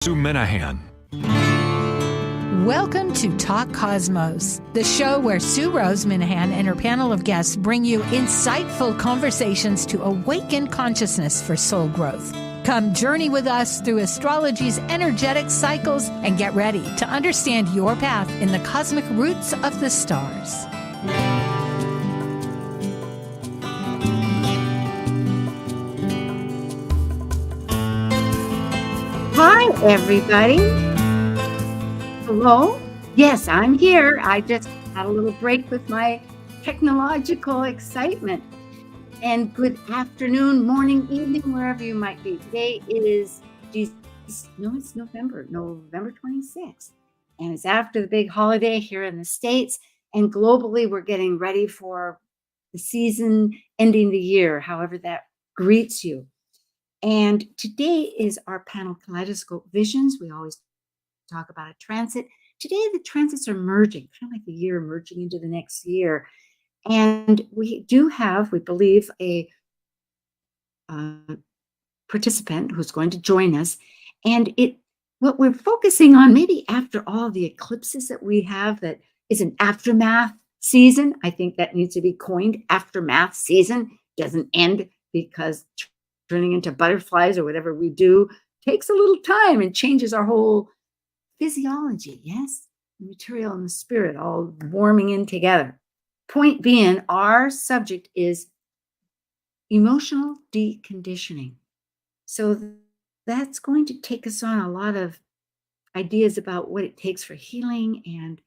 Sue Minahan. Welcome to Talk Cosmos, the show where Sue Rose Minahan and her panel of guests bring you insightful conversations to awaken consciousness for soul growth. Come journey with us through astrology's energetic cycles and get ready to understand your path in the cosmic roots of the stars. Hi, everybody. Hello? Yes, I'm here. I just had a little break with my technological excitement. And good afternoon, morning, evening, wherever you might be. Today is, it's November 26th. And it's after the big holiday here in the States. And globally, we're getting ready for the season ending the year, however that greets you. And today is our panel Kaleidoscope Visions. We always talk about a transit. Today, the transits are merging, kind of like the year merging into the next year. And we do have, we believe, a participant who's going to join us. And what we're focusing on, maybe after all the eclipses that we have, that is an aftermath season. I think that needs to be coined. Aftermath season doesn't end because turning into butterflies or whatever we do takes a little time and changes our whole physiology. Yes, the material and the spirit all warming in together. Point being, our subject is emotional deconditioning. So that's going to take us on a lot of ideas about what it takes for healing and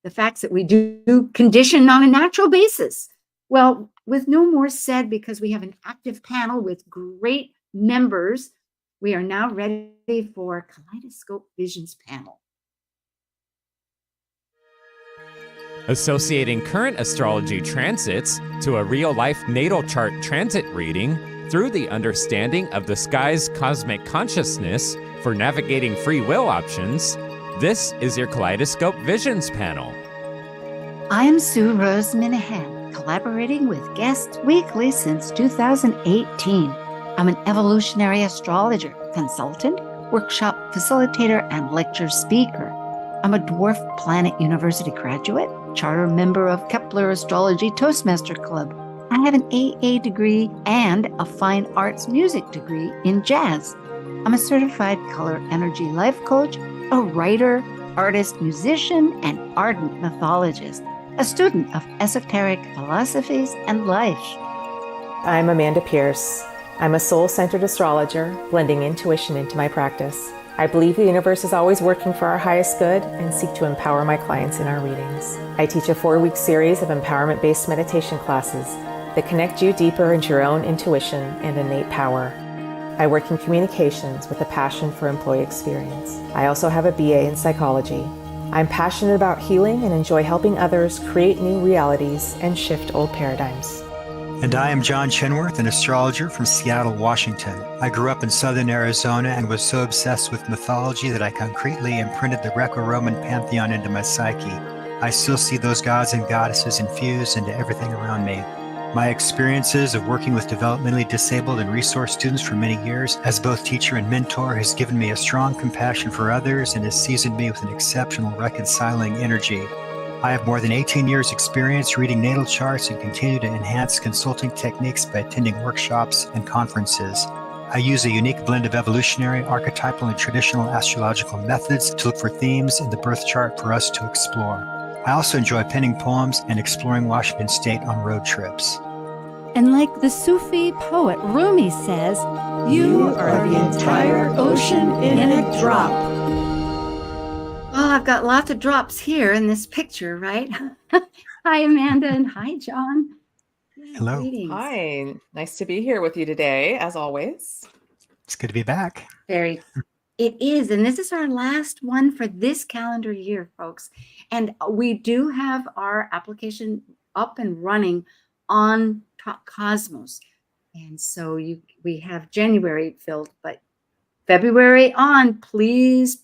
the facts that we do condition on a natural basis. Well, with no more said, because we have an active panel with great members, we are now ready for Kaleidoscope Visions panel. Associating current astrology transits to a real-life natal chart transit reading through the understanding of the sky's cosmic consciousness for navigating free will options, this is your Kaleidoscope Visions panel. I'm Sue Rose Minahan, collaborating with guests weekly since 2018. I'm an evolutionary astrologer, consultant, workshop facilitator, and lecture speaker. I'm a Dwarf Planet University graduate, charter member of Kepler Astrology Toastmaster Club. I have an AA degree and a fine arts music degree in jazz. I'm a certified color energy life coach, a writer, artist, musician, and ardent mythologist, a student of esoteric philosophies and life. I'm Amanda Pierce. I'm a soul-centered astrologer, blending intuition into my practice. I believe the universe is always working for our highest good and seek to empower my clients in our readings. I teach a 4-week series of empowerment-based meditation classes that connect you deeper into your own intuition and innate power. I work in communications with a passion for employee experience. I also have a BA in psychology. I'm passionate about healing and enjoy helping others create new realities and shift old paradigms. And I am John Chenworth, an astrologer from Seattle, Washington. I grew up in southern Arizona and was so obsessed with mythology that I concretely imprinted the Greco-Roman pantheon into my psyche. I still see those gods and goddesses infused into everything around me. My experiences of working with developmentally disabled and resource students for many years as both teacher and mentor has given me a strong compassion for others and has seasoned me with an exceptional reconciling energy. I have more than 18 years experience reading natal charts and continue to enhance consulting techniques by attending workshops and conferences. I use a unique blend of evolutionary, archetypal, and traditional astrological methods to look for themes in the birth chart for us to explore. I also enjoy penning poems and exploring Washington State on road trips. And like the Sufi poet Rumi says, you are the entire ocean in a drop. Well, I've got lots of drops here in this picture, right? Hi, Amanda, and hi, John. Hello. Greetings. Hi, nice to be here with you today, as always. It's good to be back. It is, and this is our last one for this calendar year, folks. And we do have our application up and running on Talk Cosmos. And so we have January filled, but February on, please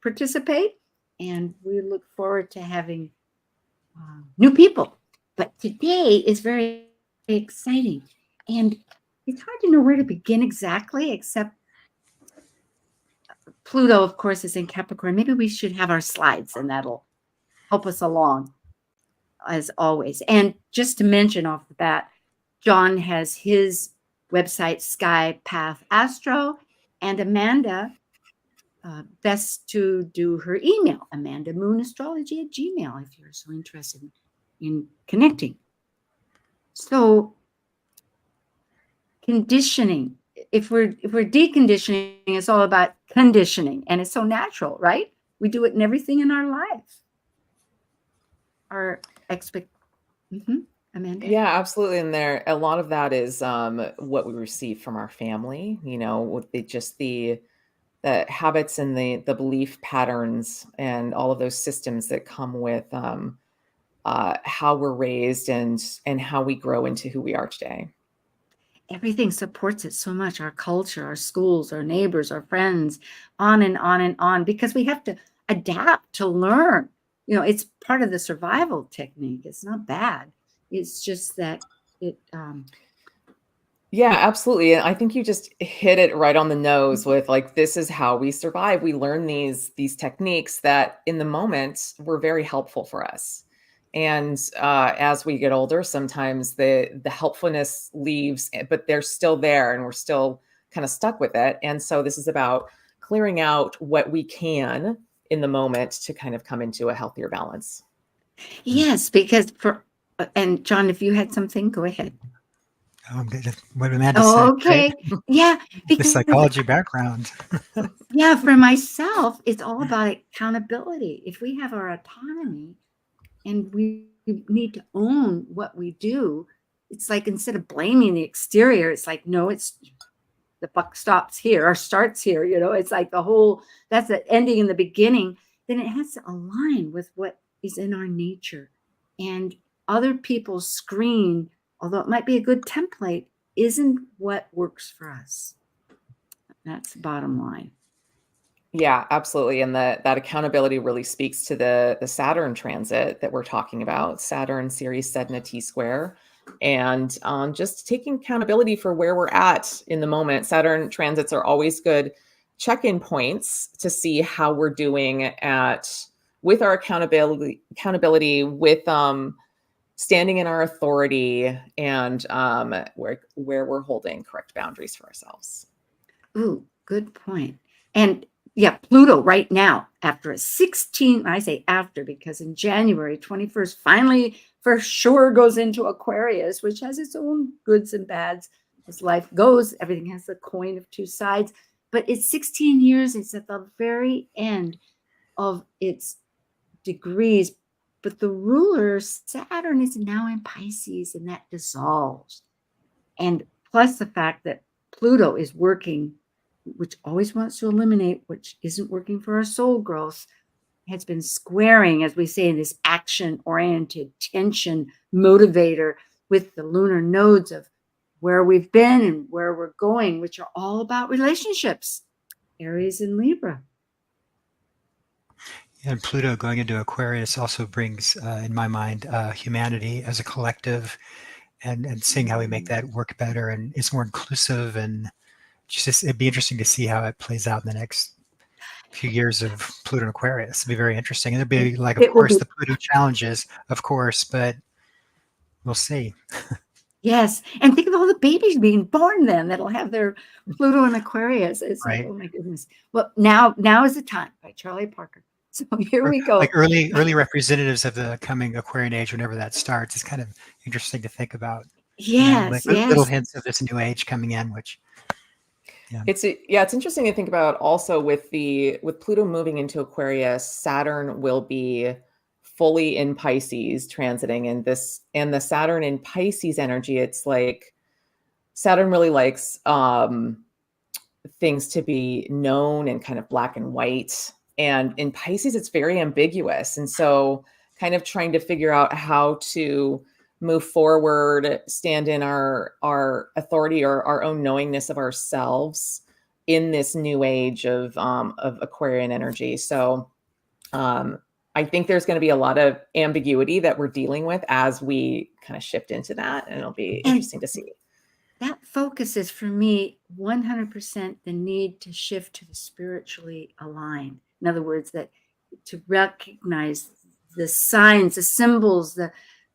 participate. And we look forward to having new people. But today is very exciting. And it's hard to know where to begin exactly, except Pluto, of course, is in Capricorn. Maybe we should have our slides, and that'll help us along, as always. And just to mention off the bat, John has his website, Sky Path Astro, and Amanda, best to do her email, amandamoonastrology@gmail, if you're so interested in connecting. So conditioning, if we're deconditioning, it's all about conditioning, and it's so natural, right? We do it in everything in our life. Our Amanda? Yeah, absolutely. And there, a lot of that is what we receive from our family, with the habits and the belief patterns and all of those systems that come with how we're raised and how we grow into who we are today. Everything supports it so much. Our culture, our schools, our neighbors, our friends, on and on and on, because we have to adapt to learn. It's part of the survival technique. It's not bad. It's just that it. Yeah, absolutely. And I think you just hit it right on the nose with this is how we survive. We learn these techniques that in the moment were very helpful for us. And as we get older, sometimes the helpfulness leaves, but they're still there and we're still kind of stuck with it. And so this is about clearing out what we can in the moment to kind of come into a healthier balance. Yes, because and John, if you had something, go ahead. What Amanda said. Okay. Right? Yeah. The psychology background. Yeah. For myself, it's all about accountability. If we have our autonomy and we need to own what we do, it's like, instead of blaming the exterior, it's like, no, it's the buck stops here or starts here. It's like that's the ending and the beginning. Then it has to align with what is in our nature. And other people's screen, although it might be a good template, isn't what works for us. That's the bottom line. Yeah, absolutely. And that accountability really speaks to the Saturn transit that we're talking about, Saturn Series Sedna T-square, and just taking accountability for where we're at in the moment. Saturn transits are always good check-in points to see how we're doing with our accountability with standing in our authority, and where we're holding correct boundaries for ourselves. Ooh, good point. And yeah, Pluto right now, after I say after, because in January 21st, finally for sure goes into Aquarius, which has its own goods and bads as life goes. Everything has a coin of two sides, but it's 16 years. It's at the very end of its degrees. But the ruler, Saturn, is now in Pisces, and that dissolves. And plus the fact that Pluto is working, which always wants to eliminate, which isn't working for our soul growth, has been squaring, as we say, in this action-oriented tension motivator with the lunar nodes of where we've been and where we're going, which are all about relationships, Aries and Libra. And Pluto going into Aquarius also brings, in my mind, humanity as a collective, and seeing how we make that work better, and it's more inclusive, and it'd be interesting to see how it plays out in the next few years of Pluto and Aquarius. It'd be very interesting. And there'd be of course, the Pluto challenges, of course, but we'll see. Yes. And think of all the babies being born then that'll have their Pluto and Aquarius. It's right. Like, oh my goodness. Well, now is the time, by Charlie Parker. So here we go. Like early representatives of the coming Aquarian age, whenever that starts, it's kind of interesting to think about. Yes, little hints of this new age coming in, which it's interesting to think about also with Pluto moving into Aquarius. Saturn will be fully in Pisces transiting, and the Saturn in Pisces energy, it's like Saturn really likes things to be known and kind of black and white. And in Pisces, it's very ambiguous. And so kind of trying to figure out how to move forward, stand in our authority or our own knowingness of ourselves in this new age of Aquarian energy. So I think there's going to be a lot of ambiguity that we're dealing with as we kind of shift into that. And it'll be interesting to see. that focus is for me 100% the need to shift to the spiritually aligned. In other words, that to recognize the signs, the symbols,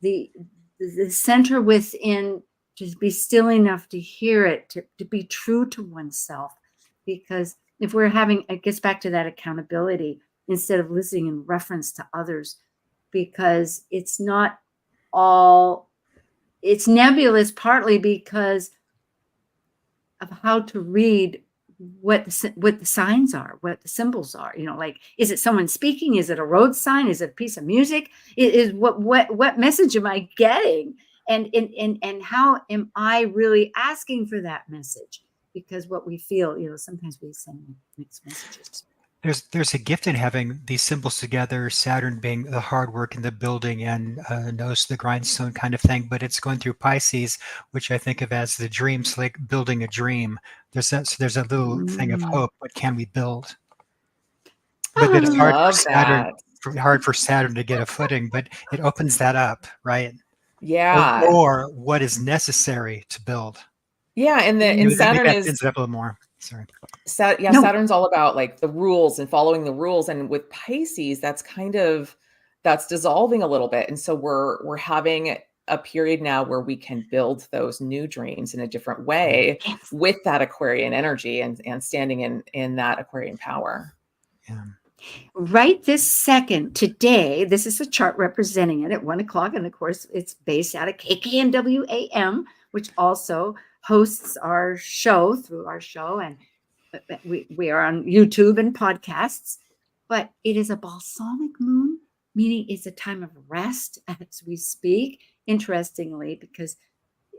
the center within, to be still enough to hear it, to be true to oneself. Because if we're having, it gets back to that accountability instead of listening in reference to others, because it's not all, it's nebulous, partly because of how to read what the signs are, what the symbols are. You know, like, is it someone speaking? Is it a road sign? Is it a piece of music? Is what message am I getting? And how am I really asking for that message? Because what we feel, you know, sometimes we send mixed messages. There's a gift in having these symbols together, Saturn being the hard work in the building and nose to the grindstone kind of thing, but it's going through Pisces, which I think of as the dreams, like building a dream. There's a little thing of hope. What can we build? But it's hard for Saturn, to get a footing, but it opens that up, right? Yeah. Or what is necessary to build. Yeah, and Saturn that opens it up a little more. Sorry. Saturn's all about like the rules and following the rules. And with Pisces, that's dissolving a little bit. And so we're having a period now where we can build those new dreams in a different way with that Aquarian energy and standing in that Aquarian power. Yeah. Right this second, today, this is a chart representing it at 1 o'clock. And of course, it's based out of KKNW AM, which also hosts our show through our show. And we are on YouTube and podcasts. But it is a balsamic moon, meaning it's a time of rest as we speak. Interestingly, because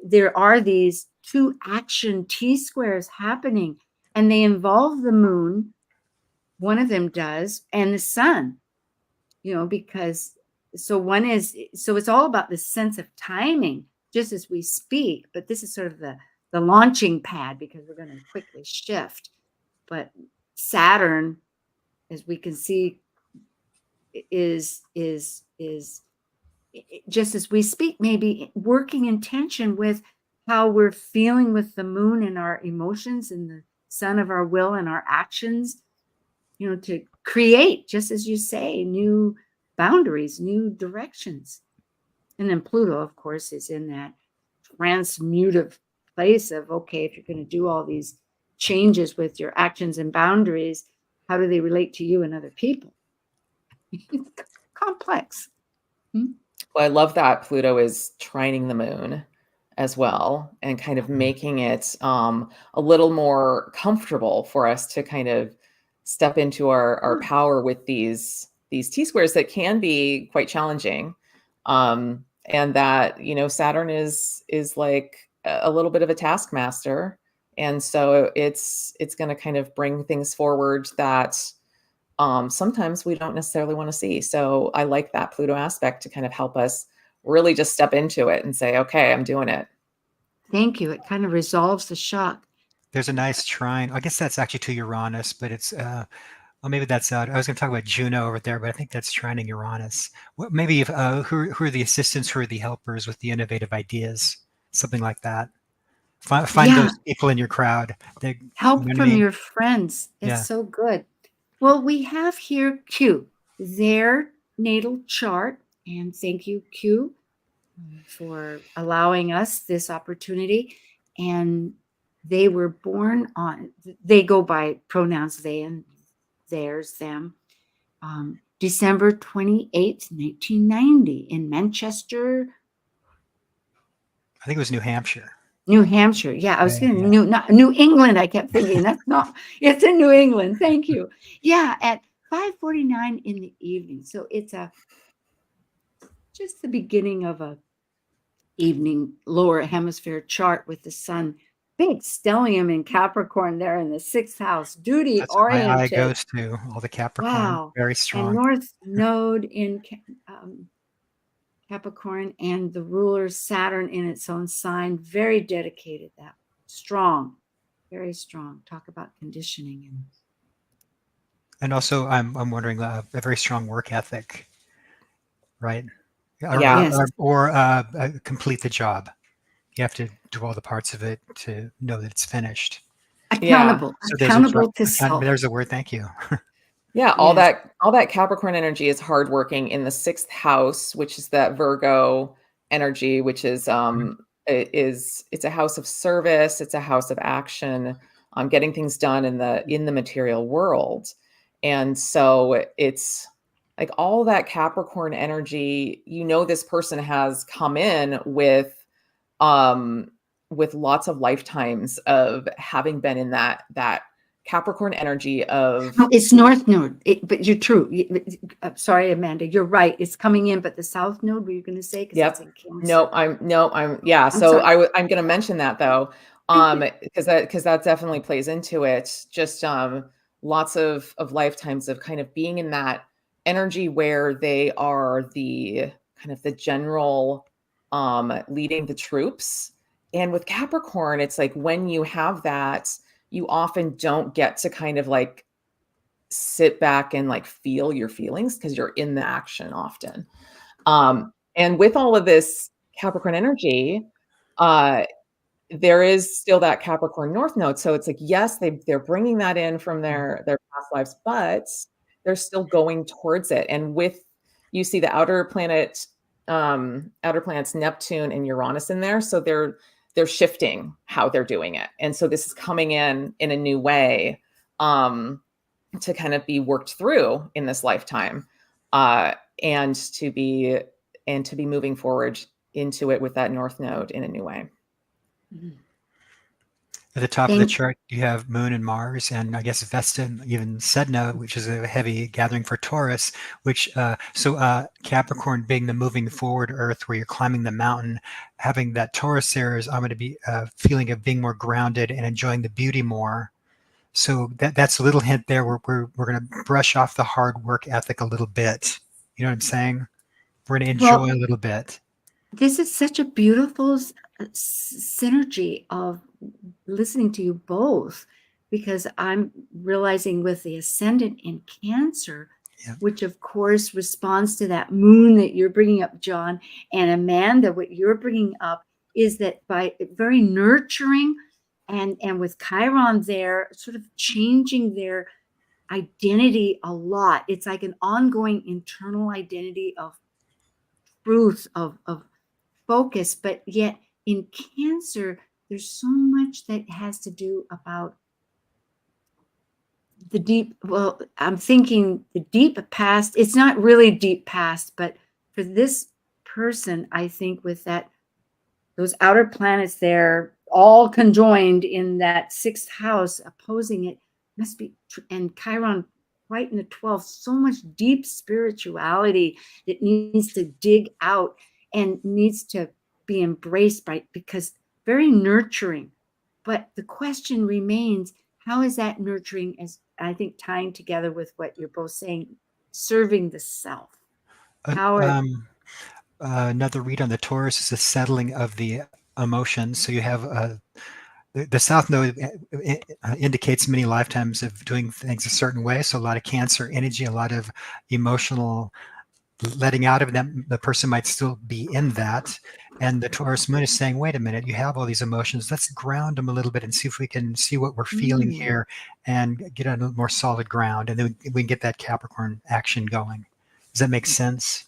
there are these two action T-squares happening, and they involve the moon. One of them does, and the sun, you know, because so it's all about this sense of timing just as we speak, but this is sort of the launching pad because we're going to quickly shift. But Saturn, as we can see, is just as we speak, maybe working in tension with how we're feeling with the moon and our emotions, and the sun of our will and our actions, you know, to create, just as you say, new boundaries, new directions. And then Pluto, of course, is in that transmutive place of, okay, if you're going to do all these changes with your actions and boundaries, how do they relate to you and other people? Complex. Well, I love that Pluto is trining the moon as well, and kind of making it a little more comfortable for us to kind of step into our power with these T-squares that can be quite challenging. And that, you know, Saturn is like a little bit of a taskmaster. And so it's going to kind of bring things forward that sometimes we don't necessarily want to see. So I like that Pluto aspect to kind of help us really just step into it and say, okay, I'm doing it. Thank you. It kind of resolves the shock. There's a nice trine. I guess that's actually to Uranus, but it's, well, maybe that's out. I was going to talk about Juno over there, but I think that's trining Uranus. Maybe if, who are the assistants, who are the helpers with the innovative ideas, something like that. Find those people in your crowd. Help from your friends. It's so good. Well, we have here Q, their natal chart. And thank you, Q, for allowing us this opportunity. And they were born on, they go by pronouns they and theirs, them, December 28th, 1990 in Manchester. I think it was New Hampshire. New Hampshire. Yeah, I was thinking New England. I kept thinking that's not, it's in New England. Thank you. Yeah, at 5:49 in the evening. So it's just the beginning of a evening lower hemisphere chart with the sun, big stellium in Capricorn there in the 6th house, duty That's oriented. my eye goes to all the Capricorn. Wow. Very strong. And North Node in Capricorn, and the ruler Saturn in its own sign, very dedicated, that strong, very strong. Talk about conditioning. And also I'm wondering, a very strong work ethic, right? Yeah. Or complete the job. You have to do all the parts of it to know that it's finished. Accountable, So accountable to self. there's a word. Thank you. Yeah, Yes. all that Capricorn energy is hardworking in the 6th house, which is that Virgo energy, which is it's a house of service, it's a house of action, getting things done in the material world. And so it's like all that Capricorn energy, this person has come in with lots of lifetimes of having been in that Capricorn energy of No, it's North Node, but you're true. Sorry, Amanda, you're right. It's coming in, but the South Node, were you going to say? Because it's in Cancer. Yeah. I'm So sorry. I'm going to mention that though, because that definitely plays into it. Just lots of lifetimes of kind of being in that energy where they are the kind of the general leading the troops. And with Capricorn, it's like when you have that, you often don't get to kind of like sit back and like feel your feelings because you're in the action often. And with all of this Capricorn energy, there is still that Capricorn North Node. So it's like, yes, they're bringing that in from their past lives, but they're still going towards it. And you see the outer planets Neptune and Uranus in there. So they're shifting how they're doing it. And so this is coming in a new way to kind of be worked through in this lifetime and to be moving forward into it with that North Node in a new way. At the top of the chart, you have Moon and Mars, and I guess Vesta and even Sedna, which is a heavy gathering for Taurus, which, Capricorn being the moving forward Earth where you're climbing the mountain, having that Taurus there is, I'm going to be a feeling of being more grounded and enjoying the beauty more. So that's a little hint there. We're going to brush off the hard work ethic a little bit. You know what I'm saying? We're going to enjoy a little bit. This is such a beautiful synergy of listening to you both, because I'm realizing with the ascendant in Cancer, which of course responds to that moon that you're bringing up, John, and Amanda, what you're bringing up is that by very nurturing and with Chiron there, sort of changing their identity a lot. It's like an ongoing internal identity of truth, of focus, but yet in Cancer, there's so much that has to do about the deep, well, I'm thinking the deep past. It's not really deep past, but for this person, I think with those outer planets there, all conjoined in that 6th house, opposing it, must be, and Chiron right in the 12th, so much deep spirituality that needs to dig out and needs to be embraced because very nurturing. But the question remains, how is that nurturing, as I think tying together with what you're both saying, serving the self? Another read on the Taurus is the settling of the emotions. So you have the South Node indicates many lifetimes of doing things a certain way. So a lot of Cancer energy, a lot of emotional letting out of them. The person might still be in that. And the Taurus moon is saying, wait a minute, you have all these emotions. Let's ground them a little bit and see if we can see what we're feeling here and get on a more solid ground. And then we can get that Capricorn action going. Does that make sense?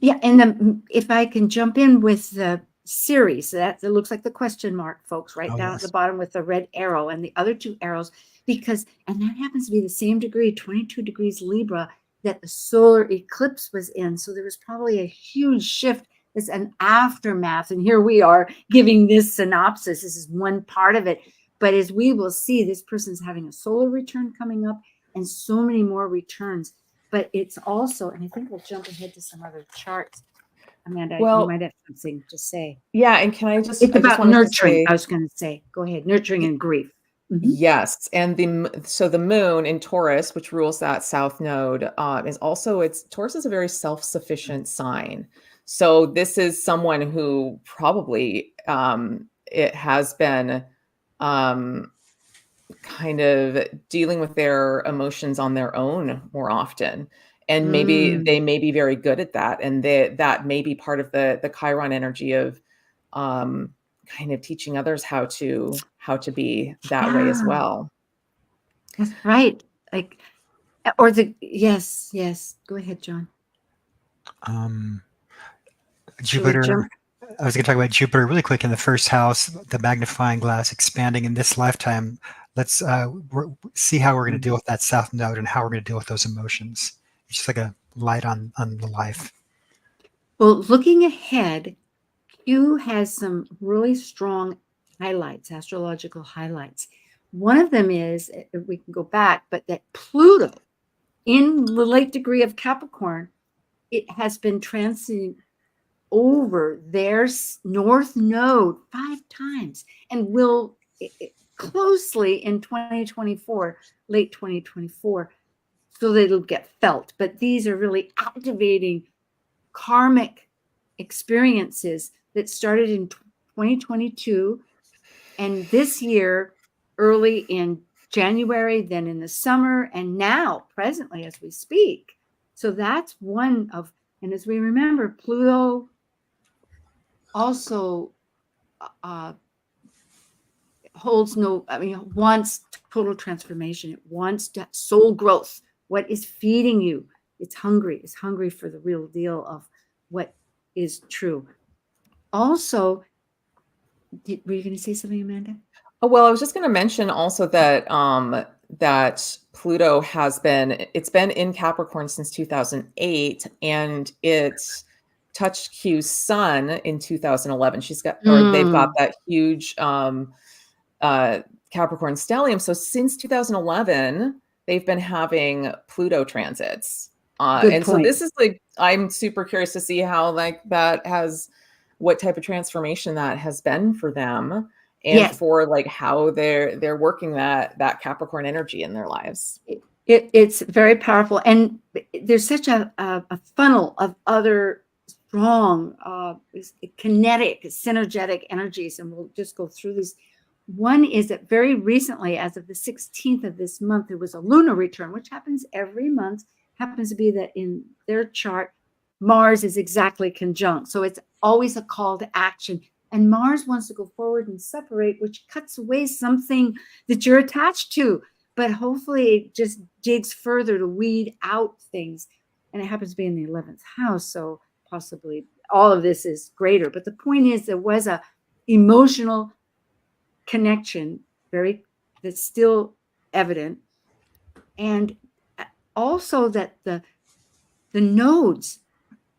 Yeah. And if I can jump in with the series, that looks like the question mark, folks, right down at the bottom with the red arrow and the other 2 arrows, and that happens to be the same degree, 22 degrees Libra, that the solar eclipse was in. So there was probably a huge shift. It's an aftermath. And here we are giving this synopsis. This is one part of it. But as we will see, this person's having a solar return coming up and so many more returns. But it's also, and I think we'll jump ahead to some other charts. Amanda, you might have something to say. Yeah. And can I just, it's about nurturing. I was going to say, go ahead, nurturing and grief. Yes. And the moon in Taurus, which rules that South Node, is also, Taurus is a very self-sufficient sign. So this is someone who probably it has been kind of dealing with their emotions on their own more often. And maybe they may be very good at that. And that may be part of the Chiron energy of kind of teaching others how to be that way as well. That's right. Like, or yes. Go ahead, John. Jupiter. I was going to talk about Jupiter really quick in the first house, the magnifying glass expanding in this lifetime. Let's see how we're going to deal with that South Node and how we're going to deal with those emotions. It's just like a light on the life. Well, looking ahead, Q has some really strong highlights, astrological highlights. One of them is, if we can go back, but that Pluto in the late degree of Capricorn, it has been transiting over their north node 5 times and will closely in 2024, late 2024, so that it'll get felt. But these are really activating karmic experiences that started in 2022 and this year, early in January, then in the summer, and now presently as we speak. So that's one of, and as we remember, Pluto also wants total transformation. It wants soul growth. What is feeding you? It's hungry. It's hungry for the real deal of what is true. Also, were you going to say something, Amanda? Oh, well, I was just going to mention also that that Pluto it's been in Capricorn since 2008, and it's touched Q's sun in 2011. They've got that huge Capricorn stellium. So since 2011, they've been having Pluto transits. So this is like, I'm super curious to see how what type of transformation that has been for them, and for like how they're working that Capricorn energy in their lives. It's very powerful, and there's such a funnel of other strong kinetic, synergetic energies, and we'll just go through these. One is that very recently, as of the 16th of this month, there was a lunar return, which happens every month. Happens to be that in their chart, Mars is exactly conjunct. So it's always a call to action. And Mars wants to go forward and separate, which cuts away something that you're attached to. But hopefully it just digs further to weed out things. And it happens to be in the 11th house. So possibly all of this is greater. But the point is, there was a emotional connection, that's still evident. And also that the nodes,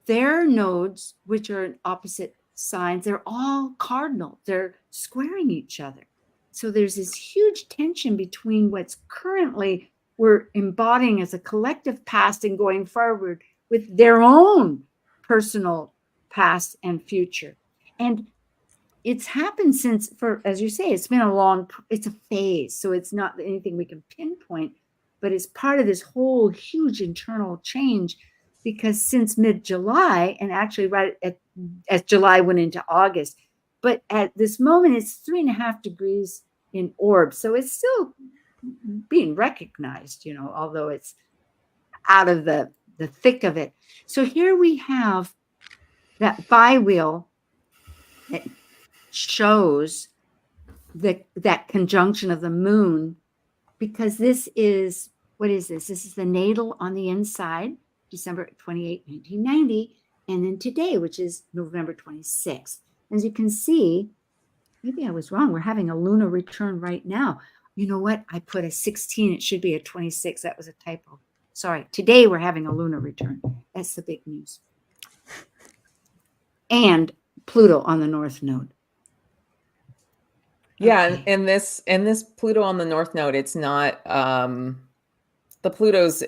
their nodes, which are in opposite signs, they're all cardinal. They're squaring each other. So there's this huge tension between what's currently we're embodying as a collective past and going forward with their own personal past and future. And it's happened since, as you say, it's a phase. So it's not anything we can pinpoint, but it's part of this whole huge internal change, because since mid-July, and actually right as July went into August, but at this moment, it's 3.5 degrees in orb. So it's still being recognized, although it's out of the thick of it. So here we have that biwheel that shows that conjunction of the moon, because this is, what is this? This is the natal on the inside, December 28, 1990, and then today, which is November 26th. As you can see, maybe I was wrong. We're having a lunar return right now. You know what? I put a 16. It should be a 26. That was a typo. Sorry. Today, we're having a lunar return. That's the big news. And Pluto on the north node. Yeah, okay. and this Pluto on the north node, it's not the Pluto's.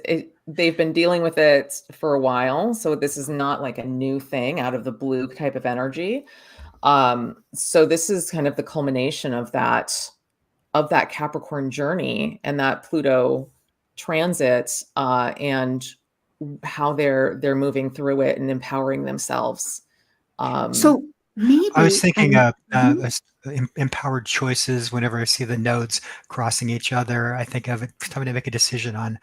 They've been dealing with it for a while, so this is not like a new thing out of the blue type of energy. So this is kind of the culmination of that Capricorn journey and that Pluto transit, and how they're moving through it and empowering themselves. So maybe I was thinking empowered choices. Whenever I see the nodes crossing each other, I think of it, having to make a decision on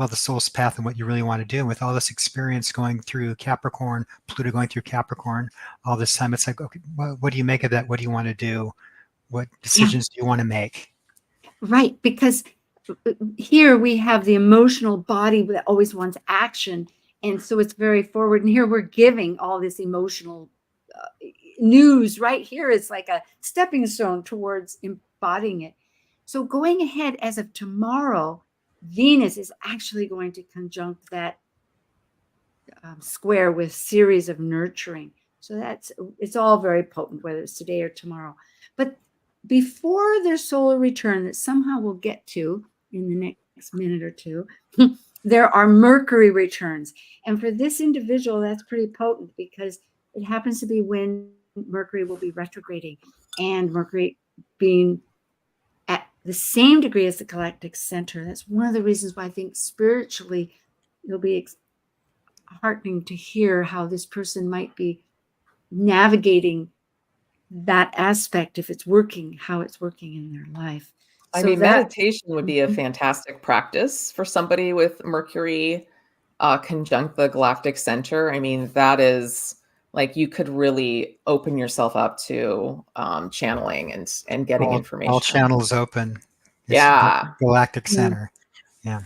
the soul's path and what you really want to do. And with all this experience going through Capricorn, Pluto going through Capricorn, all this time, it's like, okay, what do you make of that? What do you want to do? What decisions do you want to make? Right, because here we have the emotional body that always wants action, and so it's very forward. And here we're giving all this emotional news right here. It's like a stepping stone towards embodying it. So going ahead as of tomorrow, Venus is actually going to conjunct that square with series of nurturing. So it's all very potent, whether it's today or tomorrow. But before their solar return, that somehow we'll get to in the next minute or two, there are Mercury returns. And for this individual, that's pretty potent because it happens to be when Mercury will be retrograding, and Mercury being at the same degree as the galactic center. That's one of the reasons why I think spiritually it'll be heartening to hear how this person might be navigating that aspect, if it's working, how it's working in their life. I mean, meditation would be a fantastic practice for somebody with Mercury conjunct the galactic center. I mean, that is like, you could really open yourself up to channeling and getting information. All channels open. It's yeah. Galactic center. Yeah.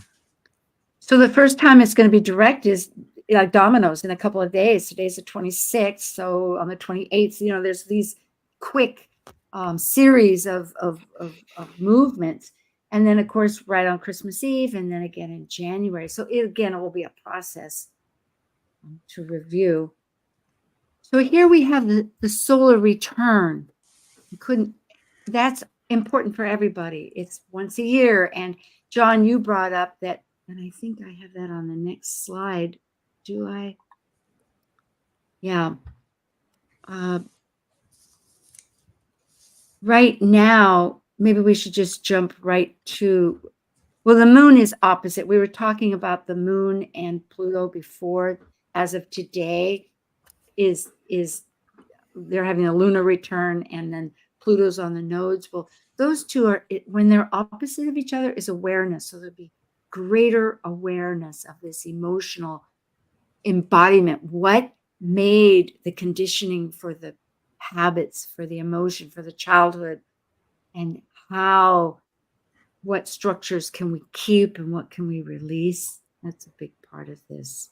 So the first time it's going to be direct is like dominoes in a couple of days. Today's the 26th. So on the 28th, there's these quick series of movements. And then, of course, right on Christmas Eve, and then again in January. So it will be a process to review. So here we have the solar return. That's important for everybody. It's once a year. And John, you brought up that, and I think I have that on the next slide. Do I? Yeah. Right now, maybe we should just jump right to, well, the moon is opposite. We were talking about the moon and Pluto before. As of today, is they're having a lunar return, and then Pluto's on the nodes. Well, those two are, when they're opposite of each other, is awareness. So there'll be greater awareness of this emotional embodiment. What made the conditioning for the habits, for the emotion, for the childhood, and what structures can we keep and what can we release? That's a big part of this.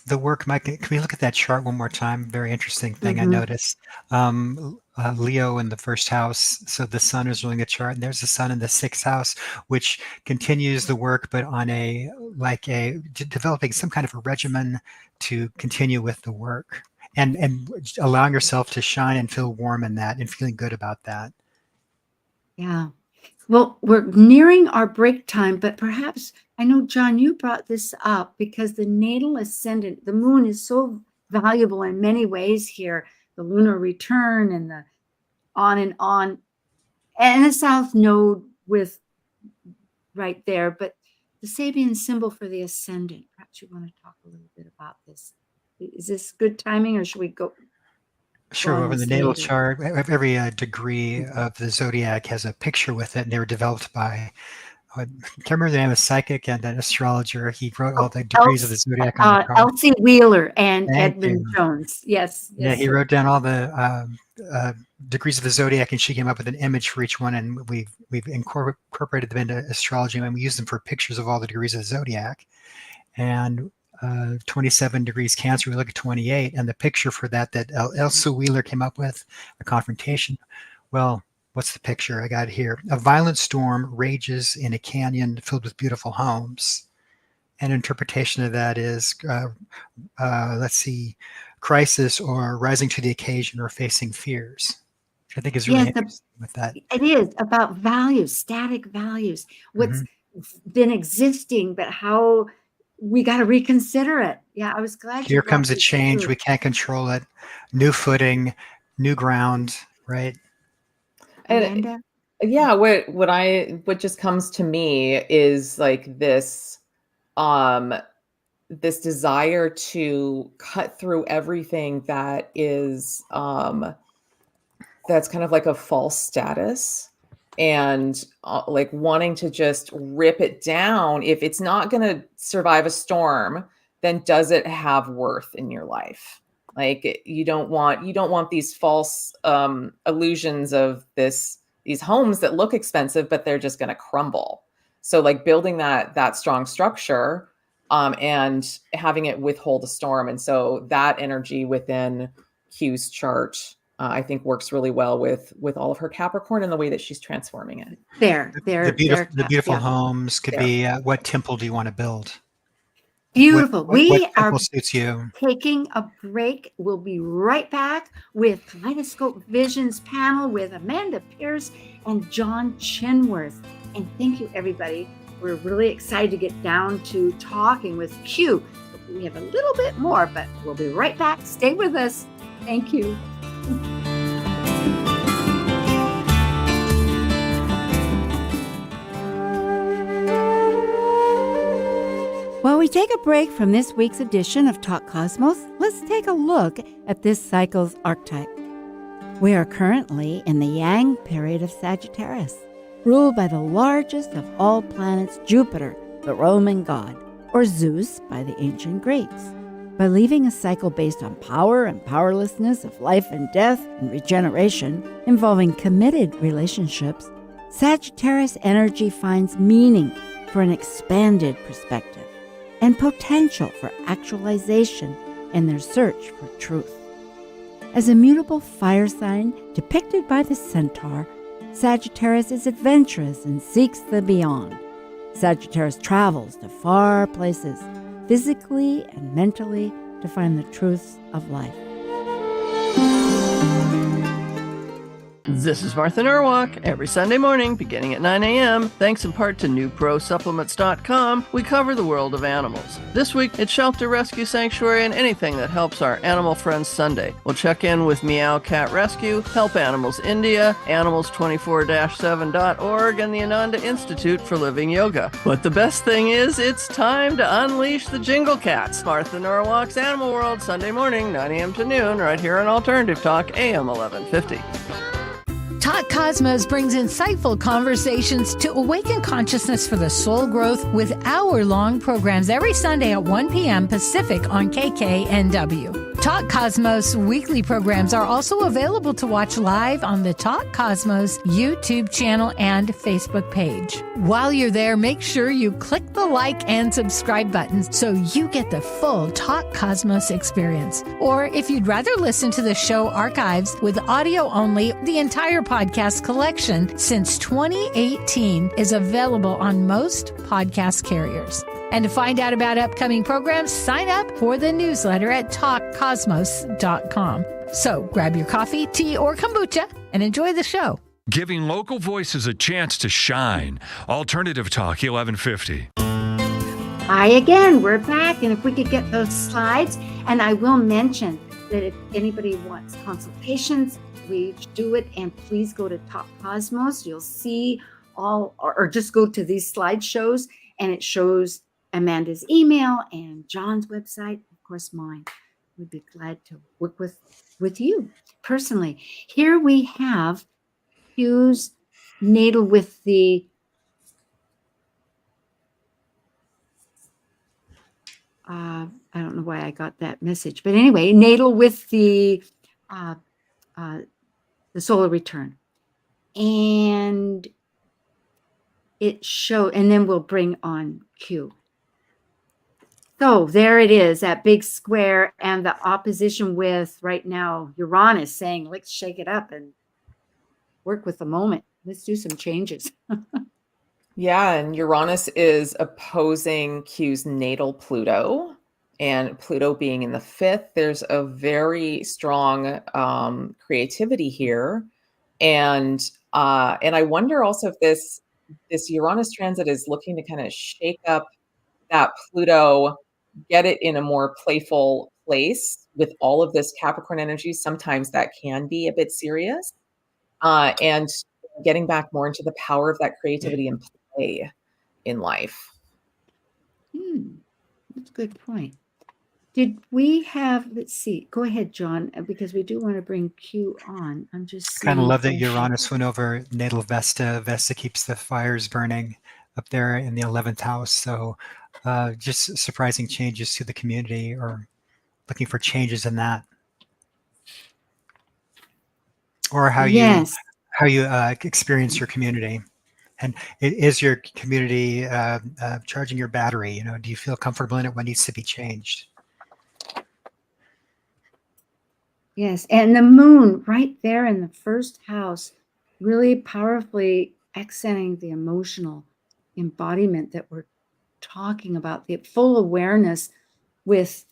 The work, Mike, can we look at that chart one more time? Very interesting thing I noticed. Leo in the first house. So the sun is ruling the chart, and there's the sun in the sixth house, which continues the work, but on developing some kind of a regimen to continue with the work, and allowing yourself to shine and feel warm in that and feeling good about that. Yeah. Well, we're nearing our break time, but perhaps, I know, John, you brought this up because the natal ascendant, the moon, is so valuable in many ways here. The lunar return and the on, and the south node with right there. But the Sabian symbol for the ascendant, perhaps you want to talk a little bit about this. Is this good timing, or should we go? Sure. Over the natal chart, every degree of the zodiac has a picture with it, and they were developed by, I can't remember the name, of a psychic and an astrologer. He wrote all the degrees of the zodiac on the chart. Elsie Wheeler and Edmund Jones. Yes. Yeah, he wrote down all the degrees of the zodiac, and she came up with an image for each one, and we've incorporated them into astrology, and we use them for pictures of all the degrees of the zodiac. And 27 degrees Cancer, we look at 28, and the picture for that Elsa Wheeler came up with, a confrontation. Well, what's the picture? I got it here. A violent storm rages in a canyon filled with beautiful homes. An interpretation of that is, let's see, crisis or rising to the occasion or facing fears, which I think is really interesting with that. It is about values, static values, what's been existing, but how we got to reconsider it. Yeah, I was glad. Here comes a change. We can't control it. New footing, new ground, right? And yeah, what just comes to me is like this desire to cut through everything that is that's kind of like a false status, and like wanting to just rip it down. If it's not going to survive a storm, then does it have worth in your life? Like you don't want these false illusions of these homes that look expensive, but they're just going to crumble. So like building that strong structure and having it withhold a storm. And so that energy within Q's chart, I think works really well with all of her Capricorn and the way that she's transforming it. The beautiful homes could be what temple do you want to build? Beautiful. What temple suits you? Taking a break. We'll be right back with Kaleidoscope Visions panel with Amanda Pierce and John Chenworth. And thank you, everybody. We're really excited to get down to talking with Q. We have a little bit more, but we'll be right back. Stay with us. Thank you. While we take a break from this week's edition of Talk Cosmos, let's take a look at this cycle's archetype. We are currently in the Yang period of Sagittarius, ruled by the largest of all planets, Jupiter, the Roman god, or Zeus by the ancient Greeks. By leaving a cycle based on power and powerlessness of life and death and regeneration, involving committed relationships, Sagittarius energy finds meaning for an expanded perspective and potential for actualization in their search for truth. As a mutable fire sign depicted by the centaur, Sagittarius is adventurous and seeks the beyond. Sagittarius travels to far places, physically and mentally, to find the truths of life. This is Martha Norwalk. Every Sunday morning, beginning at 9 a.m., thanks in part to NewProSupplements.com, we cover the world of animals. This week, it's Shelter Rescue Sanctuary and anything that helps our animal friends Sunday. We'll check in with Meow Cat Rescue, Help Animals India, Animals24-7.org, and the Ananda Institute for Living Yoga. But the best thing is, it's time to unleash the Jingle Cats. Martha Norwalk's Animal World, Sunday morning, 9 a.m. to noon, right here on Alternative Talk, AM 1150. Talk Cosmos brings insightful conversations to awaken consciousness for the soul growth with hour-long programs every Sunday at 1 p.m. Pacific on KKNW. Talk Cosmos weekly programs are also available to watch live on the Talk Cosmos YouTube channel and Facebook page. While you're there, make sure you click the like and subscribe buttons so you get the full Talk Cosmos experience. Or if you'd rather listen to the show archives with audio only, the entire podcast collection since 2018 is available on most podcast carriers. And to find out about upcoming programs, sign up for the newsletter at talkcosmos.com. So grab your coffee, tea, or kombucha and enjoy the show. Giving local voices a chance to shine. Alternative Talk 1150. Hi again, we're back. And if we could get those slides, and I will mention that if anybody wants consultations, we do it. And please go to Talk Cosmos. You'll see all, or just go to these slideshows, and it shows Amanda's email and John's website, of course mine. We'd be glad to work with you personally. Here we have Hugh's natal with the I don't know why I got that message, but anyway, natal with the solar return, and it showed, and then we'll bring on Q. So there it is, that big square, and the opposition with right now Uranus saying, let's shake it up and work with the moment. Let's do some changes. Yeah, and Uranus is opposing Q's natal Pluto, and Pluto being in the 5th, there's a very strong creativity here. And I wonder also if this Uranus transit is looking to kind of shake up that Pluto, get it in a more playful place with all of this Capricorn energy. Sometimes that can be a bit serious, and getting back more into the power of that creativity and play in life. That's a good point. Did we have, let's see, go ahead, John, because we do want to bring Q on. I'm just Kind of seeing love that if- Uranus went over natal Vesta. Vesta keeps the fires burning up there in the 11th house. So just surprising changes to the community, or looking for changes in that, or how Yes. you experience your community. And is your community charging your battery? You know, do you feel comfortable in it? What needs to be changed? Yes, and the moon right there in the first house, really powerfully accenting the emotional embodiment that we're talking about, the full awareness with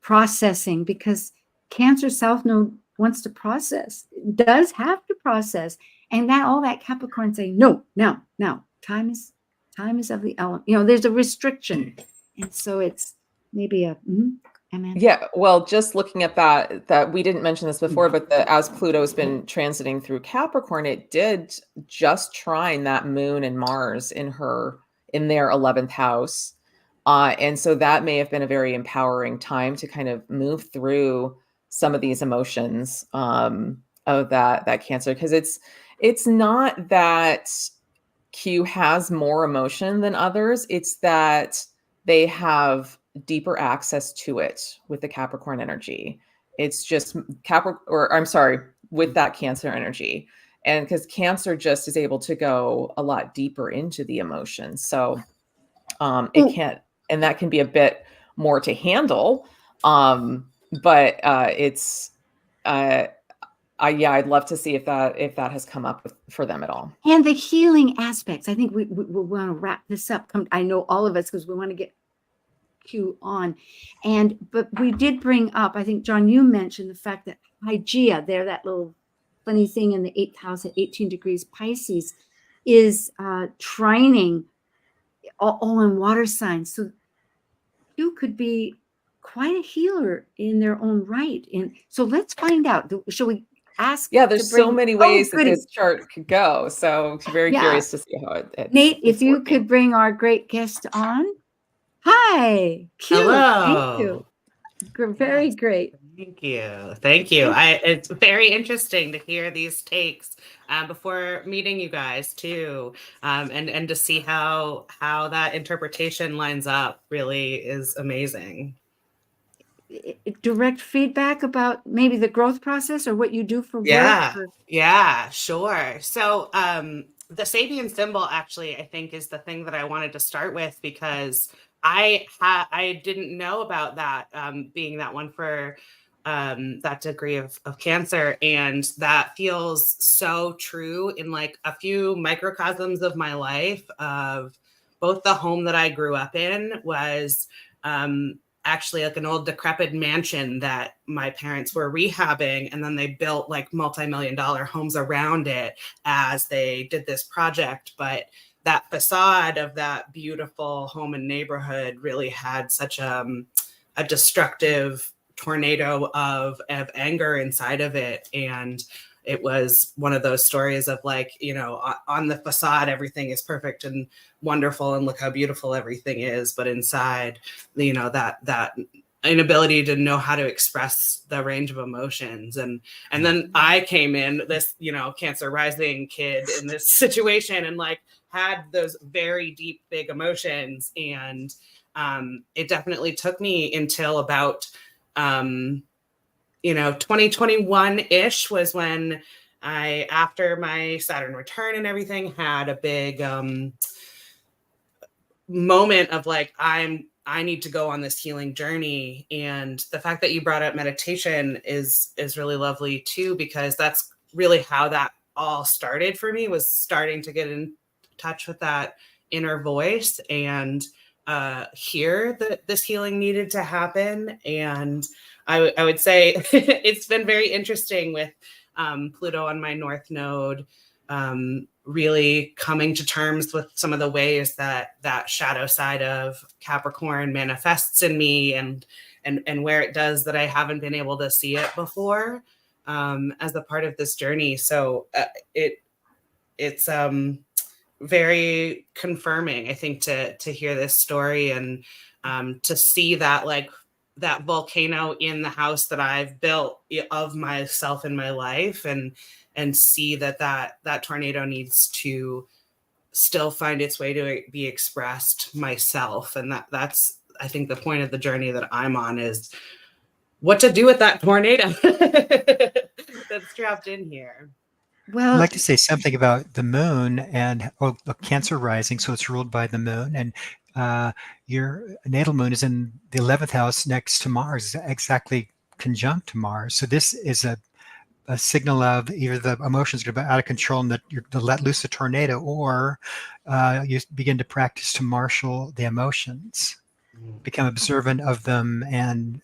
processing, because Cancer South Node wants to process, does have to process, and that all that Capricorn saying, no, now, time is of the element. You know, there's a restriction, and so it's maybe a. Amanda? Yeah, well, just looking at that we didn't mention this before, but as Pluto's been transiting through Capricorn, it did just trine that moon and Mars in their 11th house. And so that may have been a very empowering time to kind of move through some of these emotions of that Cancer, because it's not that Q has more emotion than others, it's that they have deeper access to it with the Capricorn energy. It's just with that Cancer energy. And because Cancer just is able to go a lot deeper into the emotions. So it can't, and that can be a bit more to handle. But it's, I'd love to see if that has come up for them at all. And the healing aspects. I think we want to wrap this up. I know all of us, because we want to get Q on. But we did bring up, I think, John, you mentioned the fact that Hygeia, there, that little funny thing in the 8th house at 18 degrees Pisces, is trining all in water signs. So you could be quite a healer in their own right. And so let's find out. Shall we ask? Yeah, there's so many ways that this chart could go. So very curious to see how it Nate, if you could bring our great guest on. Hi. Cute. Hello. Thank you. Very great. Thank you. It's very interesting to hear these takes before meeting you guys too, and to see how that interpretation lines up really is amazing. Direct feedback about maybe the growth process or what you do for work? Yeah, sure. So the Sabian symbol actually, I think, is the thing that I wanted to start with, because I didn't know about that being that one for that degree of Cancer, and that feels so true in like a few microcosms of my life. Of both the home that I grew up in was actually like an old decrepit mansion that my parents were rehabbing, and then they built like multi-million-dollar homes around it as they did this project. But that facade of that beautiful home and neighborhood really had such a destructive tornado of anger inside of it. And it was one of those stories of like, you know, on the facade, everything is perfect and wonderful, and look how beautiful everything is. But inside, you know, that inability to know how to express the range of emotions. And then I came in, this, you know, Cancer rising kid in this situation, and like had those very deep, big emotions. And it definitely took me until about, 2021-ish was when I, after my Saturn return and everything, had a big moment of like, I need to go on this healing journey. And the fact that you brought up meditation is really lovely too, because that's really how that all started for me, was starting to get in touch with that inner voice and hear that this healing needed to happen. And I would say it's been very interesting with Pluto on my North Node, really coming to terms with some of the ways that shadow side of Capricorn manifests in me, and where it does that I haven't been able to see it before as a part of this journey. So it's very confirming, I think, to hear this story and to see that like that volcano in the house that I've built of myself in my life, and see that tornado needs to still find its way to be expressed myself. And that's, I think, the point of the journey that I'm on, is what to do with that tornado that's trapped in here. Well, I'd like to say something about the moon and Cancer rising, so it's ruled by the moon, and your natal moon is in the 11th house next to Mars, exactly conjunct to Mars. So this is a signal of either the emotions are out of control and that you're to let loose a tornado, or you begin to practice to marshal the emotions, become observant of them, and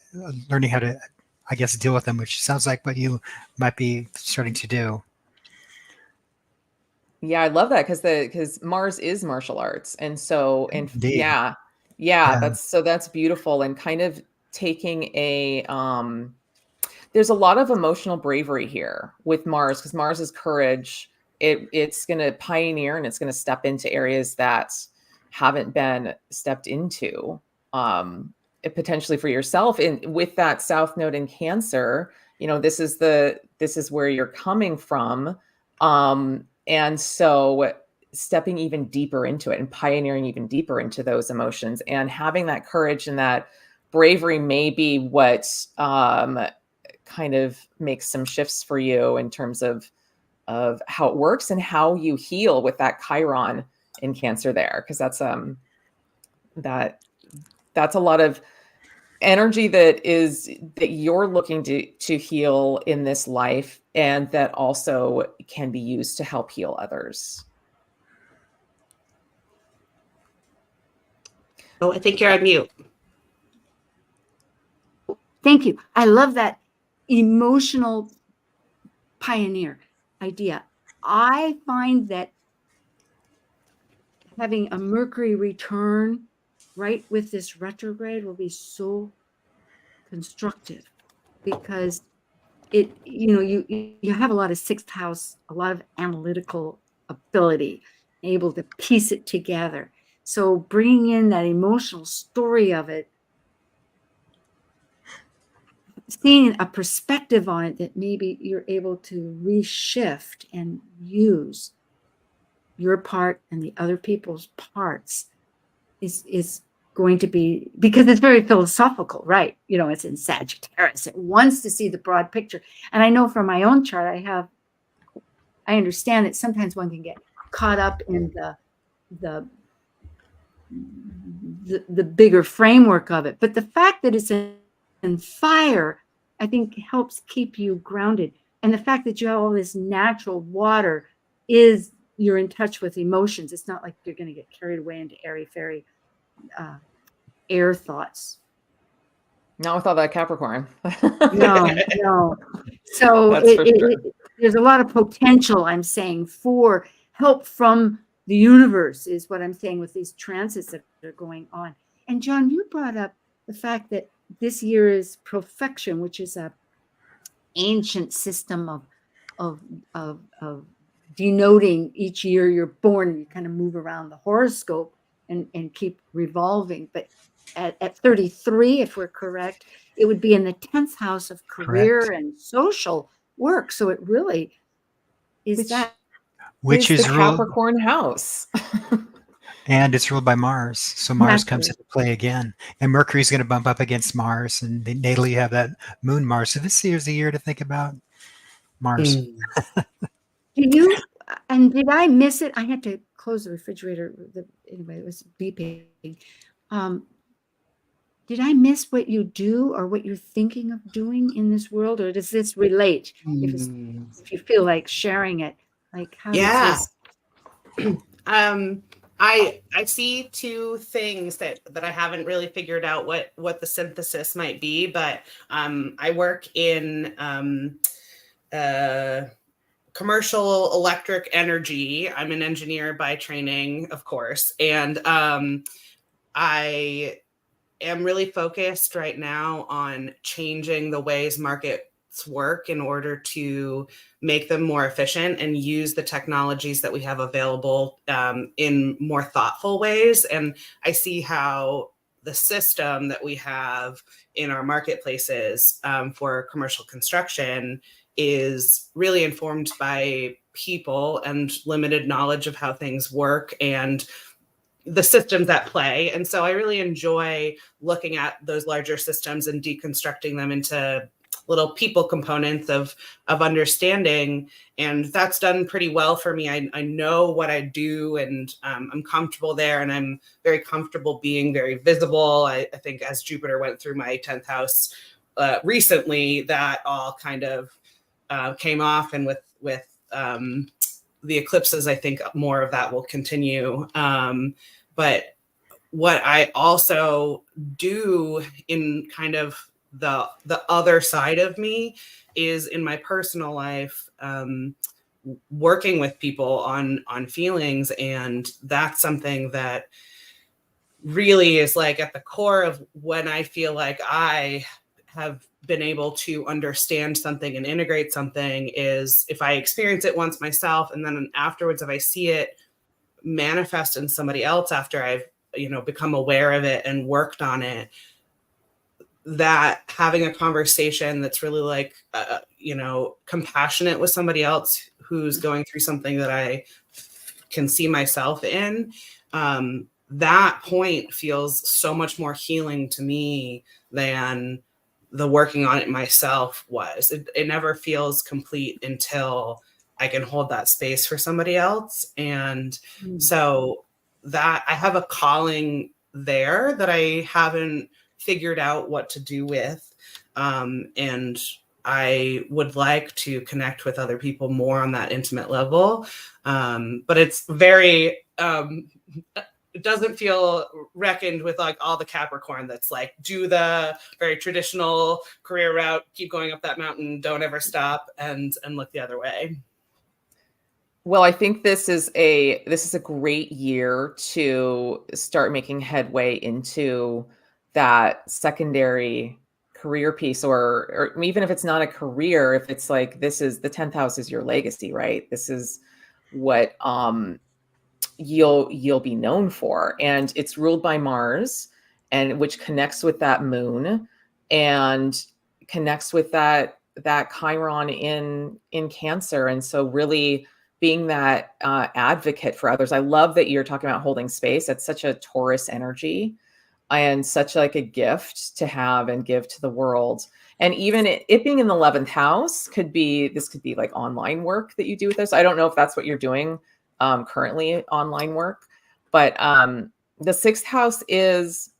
learning how to, I guess, deal with them, which sounds like what you might be starting to do. Yeah, I love that, because Mars is martial arts. And so, and Indeed. yeah, that's beautiful. And kind of taking there's a lot of emotional bravery here with Mars, because Mars is courage. It's going to pioneer, and it's going to step into areas that haven't been stepped into, potentially for yourself. And with that South Node in Cancer, this is where you're coming from. And so stepping even deeper into it and pioneering even deeper into those emotions, and having that courage and that bravery may be what kind of makes some shifts for you in terms of how it works and how you heal with that Chiron in Cancer there. Because that's a lot of energy that you're looking to heal in this life, and that also can be used to help heal others. Oh, I think you're on mute. thank you. I love that emotional pioneer idea. I find that having a Mercury return right with this retrograde will be so constructive, because you have a lot of sixth house, a lot of analytical ability, able to piece it together. So bringing in that emotional story of it, seeing a perspective on it that maybe you're able to reshift and use your part and the other people's parts is going to be, because it's very philosophical, right? It's in Sagittarius. It wants to see the broad picture. And I know from my own chart, I understand that sometimes one can get caught up in the bigger framework of it. But the fact that it's in fire, I think helps keep you grounded. And the fact that you have all this natural water is you're in touch with emotions. It's not like you're going to get carried away into airy-fairy air thoughts. Not with all that Capricorn. No. So there's a lot of potential, I'm saying, for help from the universe, is what I'm saying with these transits that are going on. And John, you brought up the fact that this year is profection, which is a ancient system of denoting each year you're born, and you kind of move around the horoscope and keep revolving. But at 33, if we're correct, it would be in the 10th house of career and social work. So it really is which is the Capricorn house. And it's ruled by Mars. So Mars comes into play again. And Mercury's going to bump up against Mars. And natally, you have that moon Mars. So this year's the year to think about Mars. Did I miss it? I had to close the refrigerator. Anyway, it was beeping. Did I miss what you do or what you're thinking of doing in this world? Or does this relate? If you feel like sharing it, like how does this? I see two things that I haven't really figured out what the synthesis might be, but I work in commercial electric energy. I'm an engineer by training, of course, and I am really focused right now on changing the ways markets work in order to make them more efficient and use the technologies that we have available in more thoughtful ways. And I see how the system that we have in our marketplaces for commercial construction is really informed by people and limited knowledge of how things work and the systems at play. And so I really enjoy looking at those larger systems and deconstructing them into little people components of understanding. And that's done pretty well for me. I know what I do, and I'm comfortable there, and I'm very comfortable being very visible. I think as Jupiter went through my 10th house recently, that all kind of came off. And with the eclipses, I think more of that will continue. But what I also do in kind of the other side of me is in my personal life, working with people on feelings. And that's something that really is like at the core of when I feel like I have been able to understand something and integrate something, is if I experience it once myself, and then afterwards, if I see it manifest in somebody else after I've, become aware of it and worked on it, that having a conversation that's really like, compassionate with somebody else who's going through something that I can see myself in, that point feels so much more healing to me than the working on it myself was. It never feels complete until I can hold that space for somebody else. And so that I have a calling there that I haven't figured out what to do with. And I would like to connect with other people more on that intimate level. But it's very, it doesn't feel reckoned with like all the Capricorn that's like, do the very traditional career route, keep going up that mountain, don't ever stop, and look the other way. Well, I think this is a great year to start making headway into that secondary career piece, or even if it's not a career, if it's like, this is the 10th house is your legacy, right? This is what you'll be known for. And it's ruled by Mars, and which connects with that moon and connects with that Chiron in Cancer. And so really being that advocate for others. I love that you're talking about holding space. That's such a Taurus energy and such like a gift to have and give to the world. And even it being in the 11th house could be like online work that you do with this. I don't know if that's what you're doing currently, online work, but the 6th house is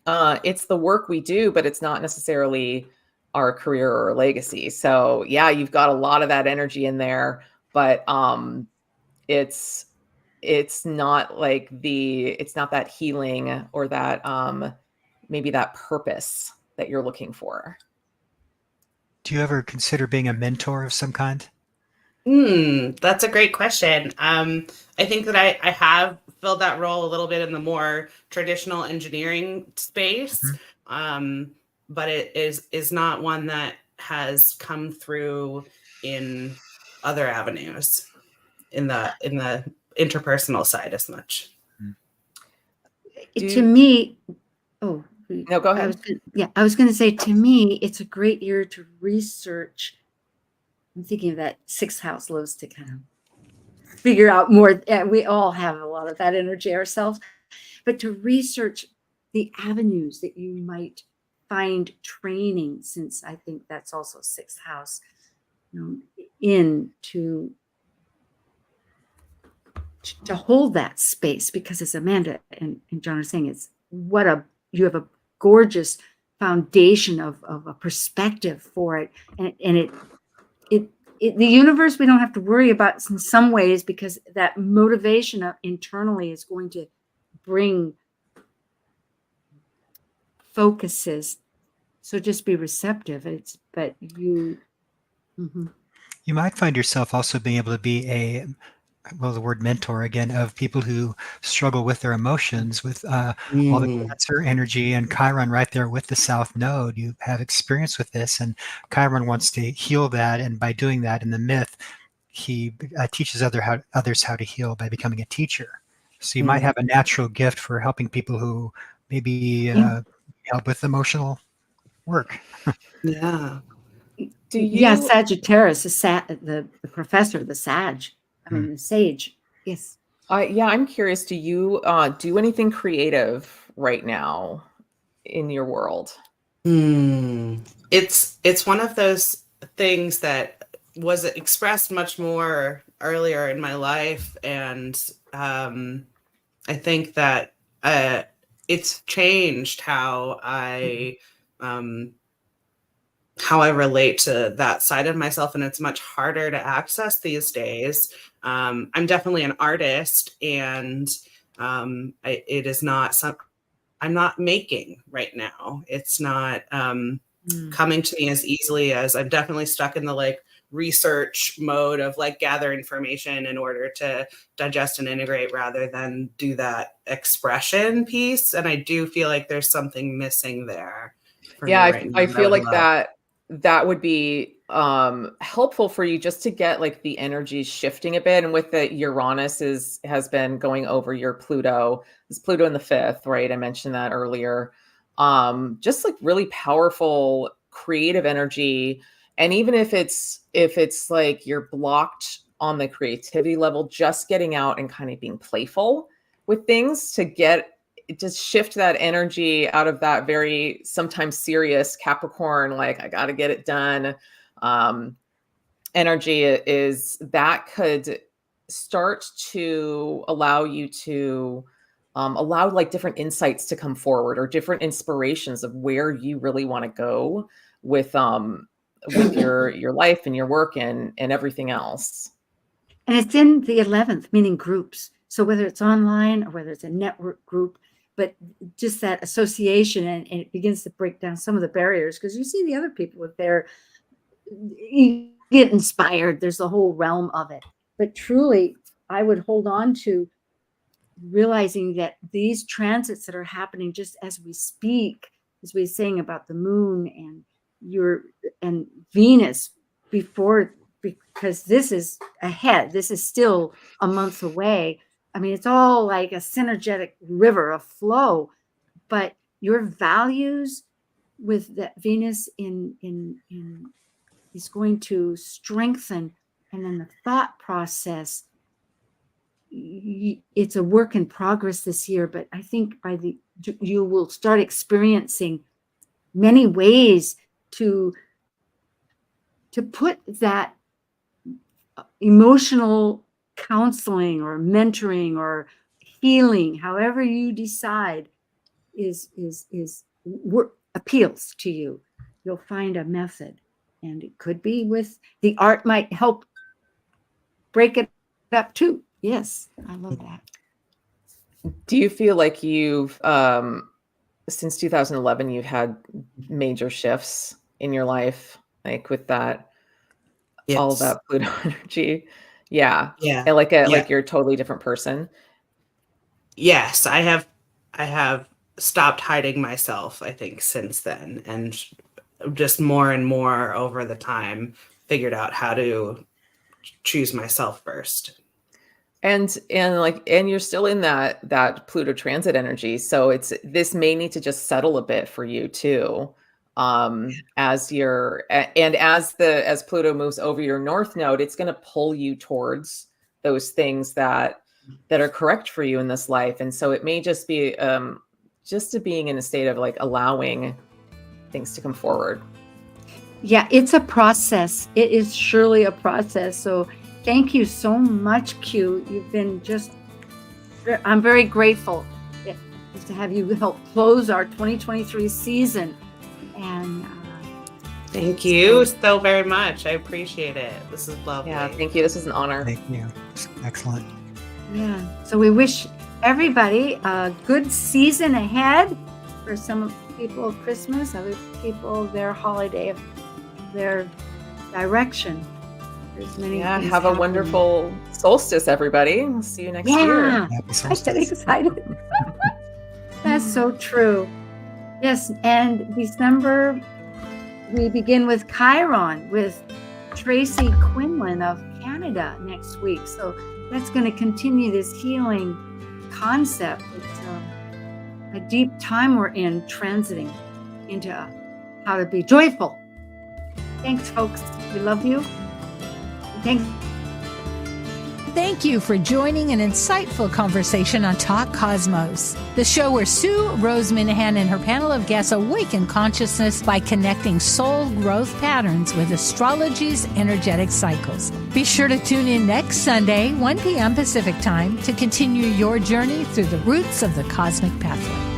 it's the work we do, but it's not necessarily our career or legacy. So yeah, you've got a lot of that energy in there, but it's not like it's not that healing or that maybe that purpose that you're looking for. Do you ever consider being a mentor of some kind? That's a great question. I think that I have filled that role a little bit in the more traditional engineering space, but it is not one that has come through in other avenues in the interpersonal side as much. To me, no, go ahead. I was going to say, to me, it's a great year to research. I'm thinking of that 6th house loves to kind of figure out more. We all have a lot of that energy ourselves, but to research the avenues that you might find training, since I think that's also 6th house, to hold that space, because as Amanda and John are saying, it's you have a gorgeous foundation of a perspective for it, and the universe we don't have to worry about in some ways, because that motivation internally is going to bring focuses. So just be receptive. You might find yourself also being able to be the word mentor again, of people who struggle with their emotions, with all the Cancer energy and Chiron right there with the South Node. You have experience with this, and Chiron wants to heal that. And by doing that in the myth, he teaches others how to heal by becoming a teacher. So you might have a natural gift for helping people who maybe help with emotional work. Yeah. Do you? Yeah, Sagittarius, the professor, the Sag. I mean, the sage. Yes. Yeah, I'm curious. Do you do anything creative right now in your world? It's one of those things that was expressed much more earlier in my life, and I think that it's changed how I relate to that side of myself, and it's much harder to access these days. I'm definitely an artist, and it is not I'm not making right now. It's not coming to me as easily as I'm definitely stuck in the like research mode of like gather information in order to digest and integrate rather than do that expression piece. And I do feel like there's something missing there for me right now. I feel would like love. that would be helpful for you just to get like the energy shifting a bit. And with the Uranus has been going over your Pluto. It's Pluto in the fifth, right? I mentioned that earlier. Just like really powerful creative energy. And even if it's like you're blocked on the creativity level, just getting out and kind of being playful with things to just shift that energy out of that very sometimes serious Capricorn, like I got to get it done. Energy is that could start to allow you to allow like different insights to come forward or different inspirations of where you really want to go with your life and your work and everything else. And it's in the 11th, meaning groups. So whether it's online or whether it's a network group, but just that association, and it begins to break down some of the barriers, because you see the other people with you get inspired. There's the whole realm of it. But truly, I would hold on to realizing that these transits that are happening just as we speak, as we were saying about the moon and Venus before, because this is ahead. This is still a month away. I mean, it's all like a synergetic river, a flow, but your values with that Venus is going to strengthen. And then the thought process, it's a work in progress this year, but I think you will start experiencing many ways to put that emotional counseling or mentoring or healing, however you decide, appeals to you. You'll find a method, and it could be with the art might help break it up too. Yes, I love that. Do you feel like you've since 2011 you've had major shifts in your life, like with that? Yes. All of that Pluto energy? Yeah. Yeah. And like you're a totally different person. Yes, I have stopped hiding myself, I think, since then, and just more and more over the time figured out how to choose myself first. And you're still in that Pluto transit energy. So this may need to just settle a bit for you too. As Pluto moves over your north node, it's going to pull you towards those things that are correct for you in this life. And so it may just be just to being in a state of like allowing things to come forward. Yeah, it's a process. It is surely a process. So thank you so much, Q. You've been I'm very grateful to have you help close our 2023 season. And thank you so very much. I appreciate it. This is lovely. Yeah, thank you. This is an honor. Thank you. Excellent. Yeah. So we wish everybody a good season ahead. For some people, Christmas, other people, their holiday of their direction. There's many. Yeah. Have a wonderful solstice, everybody. We'll see you next year. Happy solstice. I'm excited. That's so true. Yes, and December, we begin with Chiron with Tracy Quinlan of Canada next week. So that's going to continue this healing concept. a deep time we're in transiting into how to be joyful. Thanks, folks. We love you. Thanks. Thank you for joining an insightful conversation on Talk Cosmos, the show where Sue Rose Minahan and her panel of guests awaken consciousness by connecting soul growth patterns with astrology's energetic cycles. Be sure to tune in next Sunday, 1 p.m. Pacific Time, to continue your journey through the roots of the cosmic pathway.